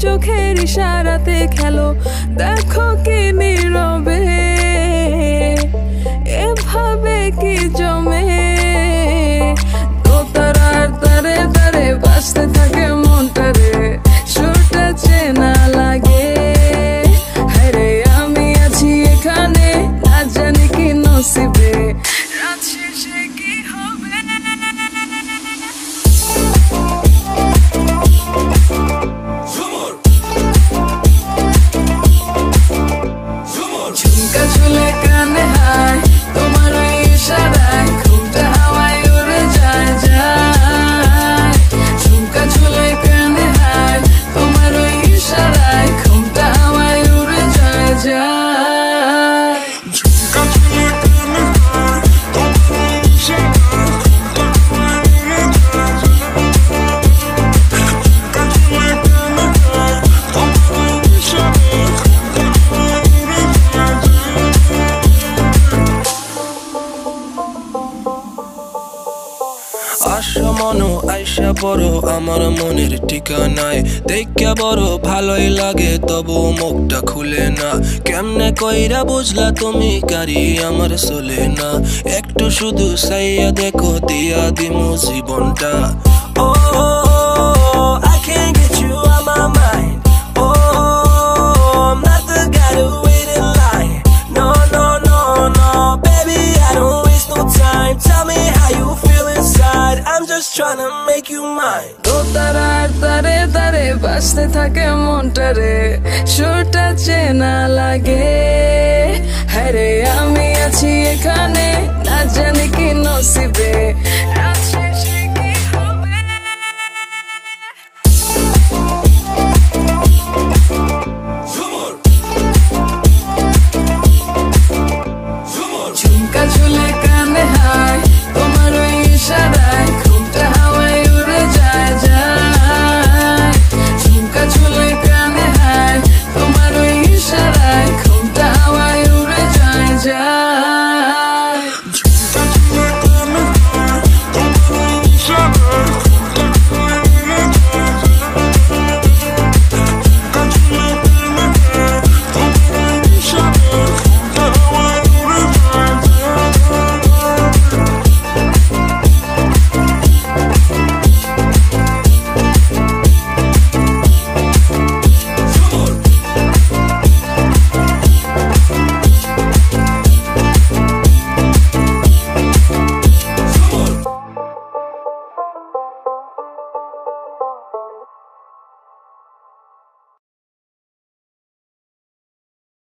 চোখের ইশারাতে খেলো, দেখো কি নীরবে এভাবে কি জমে। দোতারার তারে তারে বাজতে থাকে মনটারে, সুরটা চেনা লাগে। হরে আমি আছি এখানে, না জানি কি নসিবে, রাত শেষে কি হবে। ঝুমকা ঝুলে কানে হায়, তোমার ওই ইশারায় ঘুমটা হাওয়ায় উড়ে যায় যায়। ঝুমকা ঝুলে কানে হায়, তোমার ওই ইশারায় ঘুমটা হাওয়ায় উড়ে যায় যায়। ঝুমকা ঝুলে কানে হায়, তোমার ওই ইশারায় ঘুমটা হাওয়ায় উড়ে যায় যায়। ঝুমকা ঝুলে কানে হায়, তোমার ওই ইশারায় ঘুমটা হাওয়ায় উড়ে যায় যায়। আশা মনো আইসা বড় আমার মনের ঠিকানায়, দেখা বড় ভালোই লাগে তবু মুখটা খুলে না। কেমনে কইরা বুঝলা তুমি কারি আমার চলে না, একটু শুধু চাইয়া দেখো দিয়া দিমু জীবনটা। ও I can't get you out my mind. I'm not the guy to wait in line. No, no, no, no, baby, I don't waste no time. Tell me how you feel inside. I'm just trying to make you mine. দোতারার তারে তারে বাজতে থাকে মনটারে, সুরটা চেনা লাগে। হরে আমি আছি এখানে, না জানি কি নসিবে,